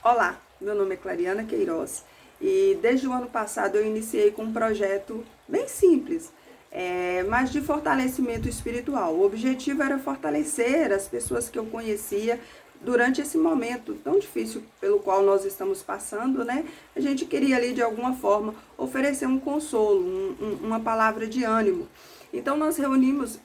Olá, meu nome é Clariana Queiroz e desde o ano passado eu iniciei com um projeto bem simples, mas de fortalecimento espiritual. O objetivo era fortalecer as pessoas que eu conhecia durante esse momento tão difícil pelo qual nós estamos passando, né? A gente queria ali de alguma forma oferecer um consolo, uma palavra de ânimo. Então nós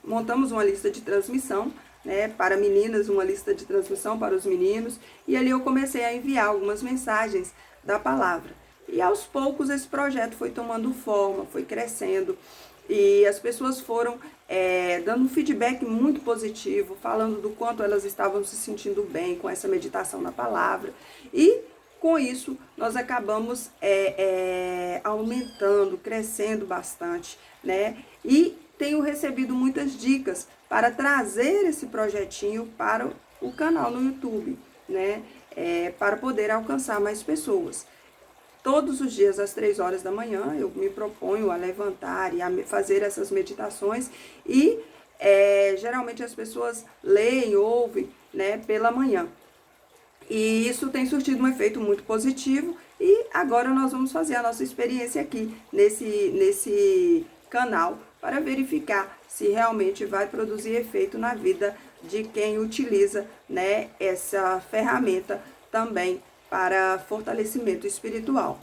montamos uma lista de transmissão, né, para meninas, uma lista de transmissão para os meninos, e ali eu comecei a enviar algumas mensagens da palavra. E aos poucos esse projeto foi tomando forma, foi crescendo, e as pessoas foram dando um feedback muito positivo, falando do quanto elas estavam se sentindo bem com essa meditação na palavra, e com isso nós acabamos aumentando, crescendo bastante, né? E tenho recebido muitas dicas para trazer esse projetinho para o canal no YouTube, né? Para poder alcançar mais pessoas. Todos os dias, às 3 horas da manhã, eu me proponho a levantar e a fazer essas meditações e geralmente as pessoas leem, ouvem, né, pela manhã. E isso tem surtido um efeito muito positivo e agora nós vamos fazer a nossa experiência aqui nesse canal para verificar se realmente vai produzir efeito na vida de quem utiliza, né, essa ferramenta também para fortalecimento espiritual.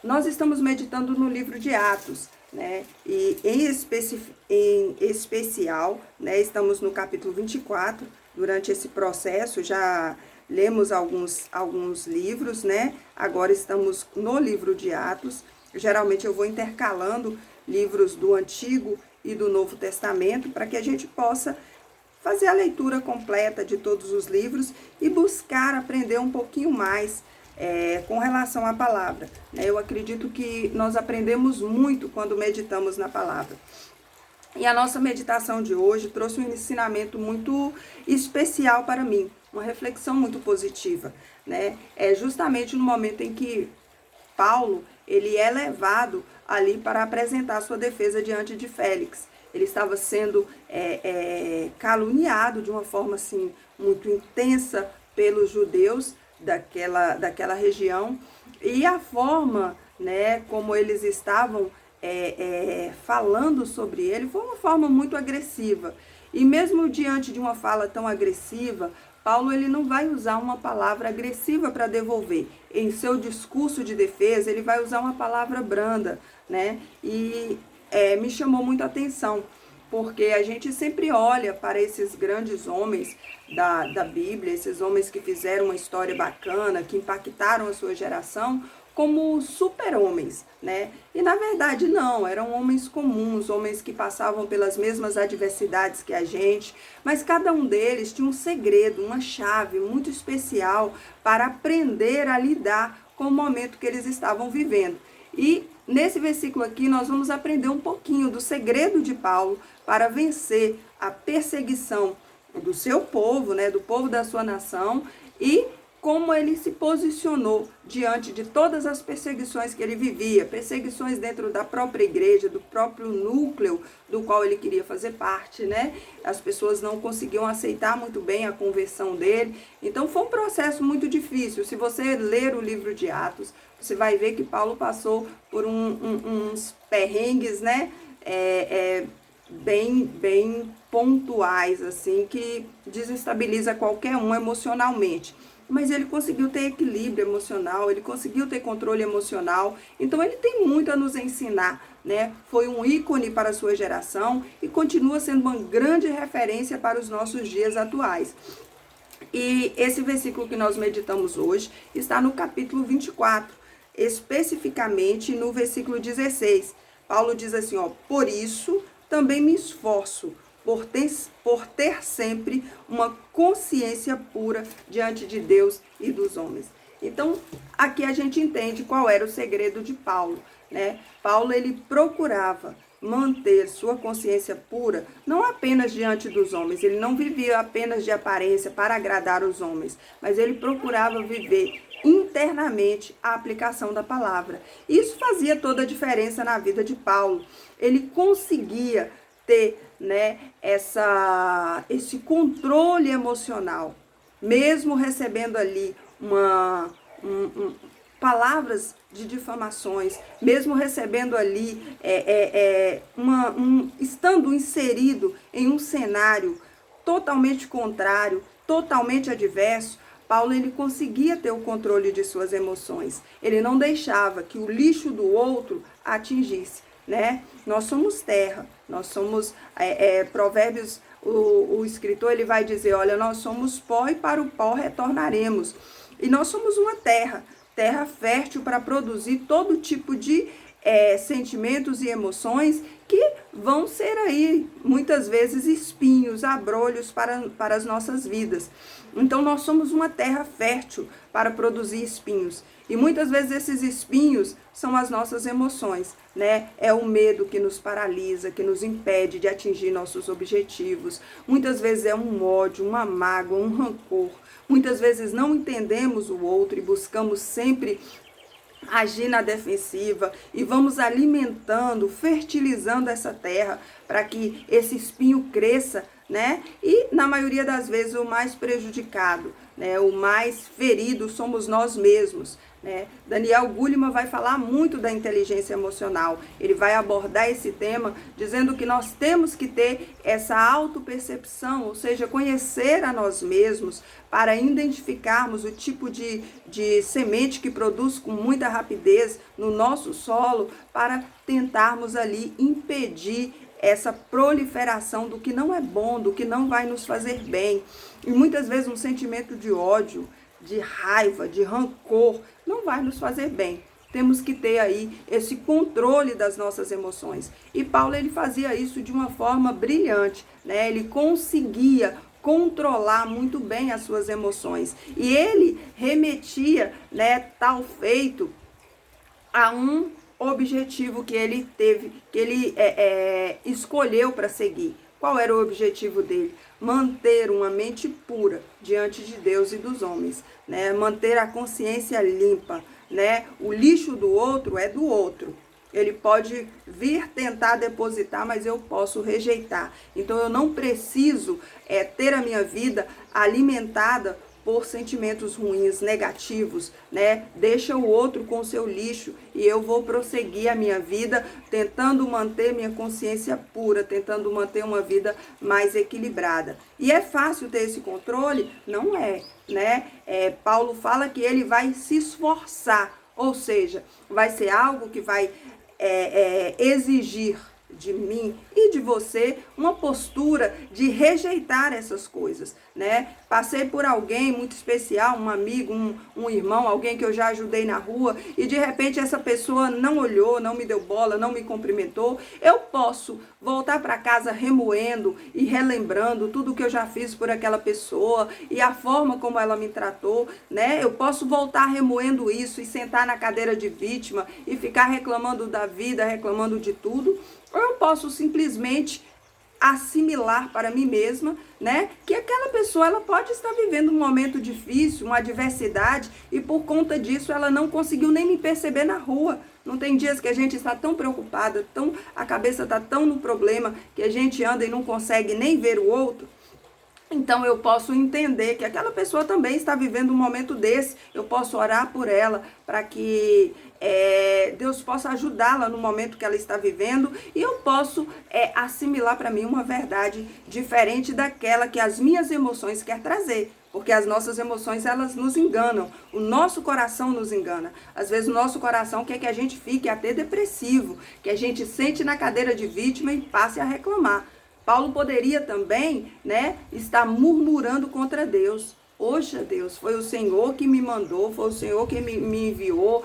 Nós estamos meditando no livro de Atos, né, e em especial, né, estamos no capítulo 24. Durante esse processo já lemos alguns livros, né? Agora estamos no livro de Atos. Geralmente eu vou intercalando livros do Antigo e do Novo Testamento para que a gente possa fazer a leitura completa de todos os livros e buscar aprender um pouquinho mais com relação à palavra. Eu acredito que nós aprendemos muito quando meditamos na palavra. E a nossa meditação de hoje trouxe um ensinamento muito especial para mim, uma reflexão muito positiva, né? É justamente no momento em que Paulo, ele é levado ali para apresentar sua defesa diante de Félix. Ele estava sendo caluniado de uma forma assim muito intensa pelos judeus daquela região, e a forma, né, como eles estavam falando sobre ele foi uma forma muito agressiva. E mesmo diante de uma fala tão agressiva, Paulo ele não vai usar uma palavra agressiva para devolver. Em seu discurso de defesa, ele vai usar uma palavra branda, né? E me chamou muito a atenção, porque a gente sempre olha para esses grandes homens da Bíblia, esses homens que fizeram uma história bacana, que impactaram a sua geração, como super-homens, né? E na verdade não, eram homens comuns, homens que passavam pelas mesmas adversidades que a gente, mas cada um deles tinha um segredo, uma chave muito especial para aprender a lidar com o momento que eles estavam vivendo. E nesse versículo aqui nós vamos aprender um pouquinho do segredo de Paulo para vencer a perseguição do seu povo, né, do povo da sua nação, e como ele se posicionou diante de todas as perseguições que ele vivia, perseguições dentro da própria igreja, do próprio núcleo do qual ele queria fazer parte, né? As pessoas não conseguiam aceitar muito bem a conversão dele, então foi um processo muito difícil. Se você ler o livro de Atos, você vai ver que Paulo passou por uns perrengues, né? Bem pontuais, assim, que desestabiliza qualquer um emocionalmente. Mas ele conseguiu ter equilíbrio emocional, ele conseguiu ter controle emocional, então ele tem muito a nos ensinar, né? Foi um ícone para a sua geração e continua sendo uma grande referência para os nossos dias atuais. E esse versículo que nós meditamos hoje está no capítulo 24, especificamente no versículo 16. Paulo diz assim, ó: por isso também me esforço por ter sempre uma consciência pura diante de Deus e dos homens. Então, aqui a gente entende qual era o segredo de Paulo, né? Paulo, ele procurava manter sua consciência pura, não apenas diante dos homens, ele não vivia apenas de aparência para agradar os homens, mas ele procurava viver internamente a aplicação da palavra. Isso fazia toda a diferença na vida de Paulo. Ele conseguia ter, né, esse controle emocional, mesmo recebendo ali palavras de difamações, mesmo recebendo ali, estando inserido em um cenário totalmente contrário, totalmente adverso, Paulo ele conseguia ter o controle de suas emoções. Ele não deixava que o lixo do outro atingisse, né? Nós somos terra, nós somos, Provérbios, o escritor ele vai dizer, olha, nós somos pó e para o pó retornaremos. E nós somos uma terra fértil para produzir todo tipo de sentimentos e emoções que vão ser aí, muitas vezes, espinhos, abrolhos para as nossas vidas. Então, nós somos uma terra fértil para produzir espinhos. E muitas vezes esses espinhos são as nossas emoções, né? É o medo que nos paralisa, que nos impede de atingir nossos objetivos. Muitas vezes é um ódio, uma mágoa, um rancor. Muitas vezes não entendemos o outro e buscamos sempre agir na defensiva e vamos alimentando, fertilizando essa terra para que esse espinho cresça, né? E na maioria das vezes o mais prejudicado, né? O mais ferido somos nós mesmos, né? Daniel Goleman vai falar muito da inteligência emocional. Ele vai abordar esse tema dizendo que nós temos que ter essa autopercepção, ou seja, conhecer a nós mesmos para identificarmos o tipo de semente que produz com muita rapidez no nosso solo para tentarmos ali impedir essa proliferação do que não é bom, do que não vai nos fazer bem. E muitas vezes um sentimento de ódio, de raiva, de rancor, não vai nos fazer bem. Temos que ter aí esse controle das nossas emoções. E Paulo ele fazia isso de uma forma brilhante, né? Ele conseguia controlar muito bem as suas emoções. E ele remetia, né, tal feito a um objetivo que ele teve, que ele escolheu para seguir. Qual era o objetivo dele? Manter uma mente pura diante de Deus e dos homens, né? Manter a consciência limpa, né? O lixo do outro é do outro. Ele pode vir tentar depositar, mas eu posso rejeitar. Então eu não preciso ter a minha vida alimentada por sentimentos ruins, negativos, né? Deixa o outro com o seu lixo e eu vou prosseguir a minha vida tentando manter minha consciência pura, tentando manter uma vida mais equilibrada. E é fácil ter esse controle? Não é, né? Paulo fala que ele vai se esforçar, ou seja, vai ser algo que vai exigir de mim e de você uma postura de rejeitar essas coisas, né? Passei por alguém muito especial, um amigo, um irmão, alguém que eu já ajudei na rua e de repente essa pessoa não olhou, não me deu bola, não me cumprimentou. Eu posso voltar para casa remoendo e relembrando tudo que eu já fiz por aquela pessoa e a forma como ela me tratou, né? Eu posso voltar remoendo isso e sentar na cadeira de vítima e ficar reclamando da vida, reclamando de tudo. Ou eu posso simplesmente assimilar para mim mesma, né, que aquela pessoa ela pode estar vivendo um momento difícil, uma adversidade, e por conta disso ela não conseguiu nem me perceber na rua. Não tem dias que a gente está tão preocupada, a cabeça está tão no problema, que a gente anda e não consegue nem ver o outro. Então eu posso entender que aquela pessoa também está vivendo um momento desse. Eu posso orar por ela para que Deus possa ajudá-la no momento que ela está vivendo. E eu posso assimilar para mim uma verdade diferente daquela que as minhas emoções querem trazer. Porque as nossas emoções, elas nos enganam. O nosso coração nos engana. Às vezes o nosso coração quer que a gente fique até depressivo, que a gente sente na cadeira de vítima e passe a reclamar. Paulo poderia também, né, estar murmurando contra Deus. Poxa, Deus, foi o Senhor que me mandou, foi o Senhor que me enviou,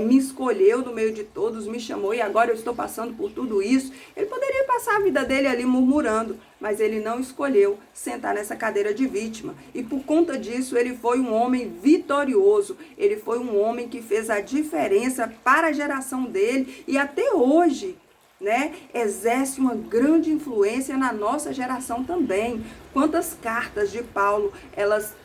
me escolheu no meio de todos, me chamou e agora eu estou passando por tudo isso. Ele poderia passar a vida dele ali murmurando, mas ele não escolheu sentar nessa cadeira de vítima. E por conta disso, ele foi um homem vitorioso, ele foi um homem que fez a diferença para a geração dele e até hoje, né, exerce uma grande influência na nossa geração também. Quantas cartas de Paulo, elas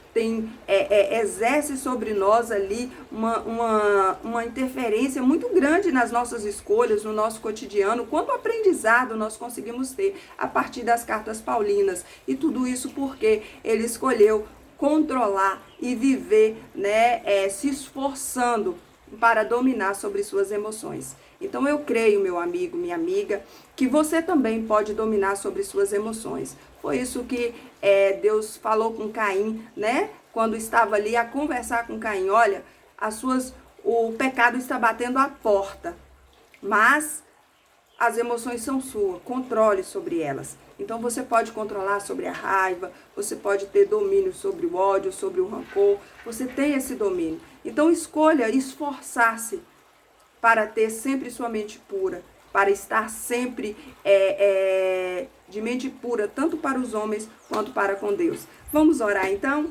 exerce sobre nós ali uma interferência muito grande nas nossas escolhas, no nosso cotidiano, quanto aprendizado nós conseguimos ter a partir das cartas paulinas. E tudo isso porque ele escolheu controlar e viver, né, se esforçando para dominar sobre suas emoções. Então eu creio, meu amigo, minha amiga, que você também pode dominar sobre suas emoções. Foi isso que Deus falou com Caim, né? Quando estava ali a conversar com Caim. Olha, o pecado está batendo à porta, mas as emoções são suas, controle sobre elas. Então você pode controlar sobre a raiva, você pode ter domínio sobre o ódio, sobre o rancor, você tem esse domínio. Então escolha esforçar-se para ter sempre sua mente pura, para estar sempre de mente pura, tanto para os homens quanto para com Deus. Vamos orar então?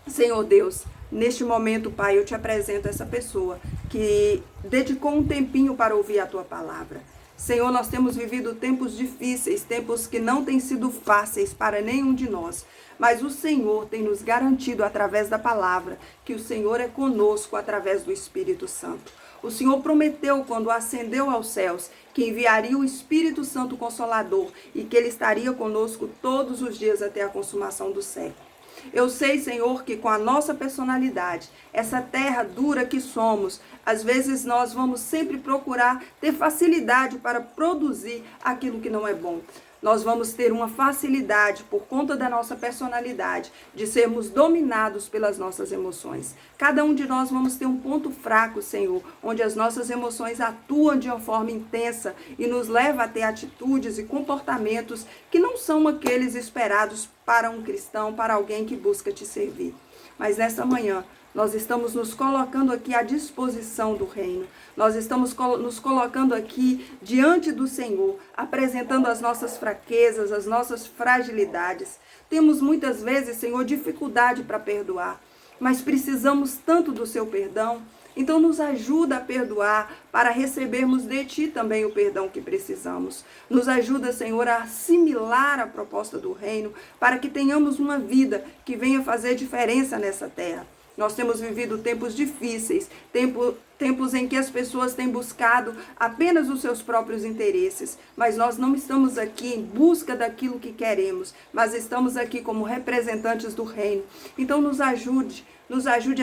Senhor Deus, neste momento, Pai, eu te apresento essa pessoa que dedicou um tempinho para ouvir a tua palavra. Senhor, nós temos vivido tempos difíceis, tempos que não têm sido fáceis para nenhum de nós. Mas o Senhor tem nos garantido através da palavra que o Senhor é conosco através do Espírito Santo. O Senhor prometeu quando ascendeu aos céus que enviaria o Espírito Santo Consolador e que ele estaria conosco todos os dias até a consumação do século. Eu sei, Senhor, que com a nossa personalidade, essa terra dura que somos, às vezes nós vamos sempre procurar ter facilidade para produzir aquilo que não é bom. Nós vamos ter uma facilidade, por conta da nossa personalidade, de sermos dominados pelas nossas emoções. Cada um de nós vamos ter um ponto fraco, Senhor, onde as nossas emoções atuam de uma forma intensa e nos leva a ter atitudes e comportamentos que não são aqueles esperados para um cristão, para alguém que busca te servir. Mas nesta manhã, nós estamos nos colocando aqui à disposição do reino. Nós estamos nos colocando aqui diante do Senhor, apresentando as nossas fraquezas, as nossas fragilidades. Temos muitas vezes, Senhor, dificuldade para perdoar, mas precisamos tanto do seu perdão. Então nos ajuda a perdoar para recebermos de Ti também o perdão que precisamos. Nos ajuda, Senhor, a assimilar a proposta do reino para que tenhamos uma vida que venha fazer diferença nessa terra. Nós temos vivido tempos difíceis, tempos em que as pessoas têm buscado apenas os seus próprios interesses, mas nós não estamos aqui em busca daquilo que queremos, mas estamos aqui como representantes do reino. Então nos ajude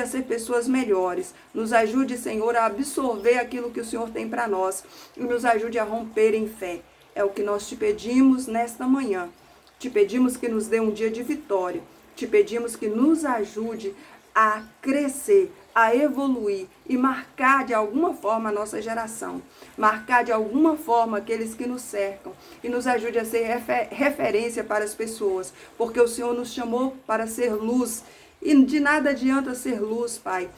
a ser pessoas melhores, nos ajude, Senhor, a absorver aquilo que o Senhor tem para nós e nos ajude a romper em fé. É o que nós te pedimos nesta manhã. Te pedimos que nos dê um dia de vitória, te pedimos que nos ajude a crescer, a evoluir e marcar de alguma forma a nossa geração, marcar de alguma forma aqueles que nos cercam e nos ajude a ser referência para as pessoas, porque o Senhor nos chamou para ser luz e de nada adianta ser luz, Pai,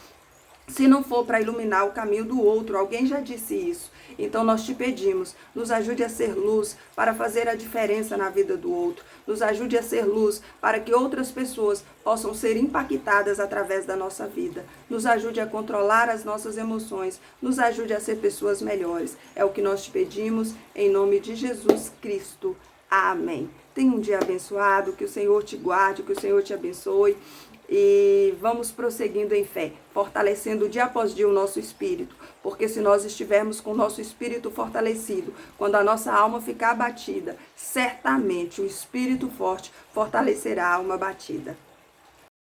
se não for para iluminar o caminho do outro. Alguém já disse isso. Então nós te pedimos, nos ajude a ser luz para fazer a diferença na vida do outro. Nos ajude a ser luz para que outras pessoas possam ser impactadas através da nossa vida. Nos ajude a controlar as nossas emoções. Nos ajude a ser pessoas melhores. É o que nós te pedimos em nome de Jesus Cristo. Amém. Tenha um dia abençoado, que o Senhor te guarde, que o Senhor te abençoe. E vamos prosseguindo em fé, fortalecendo dia após dia o nosso espírito, porque se nós estivermos com o nosso espírito fortalecido, quando a nossa alma ficar abatida, certamente o espírito forte fortalecerá a alma abatida.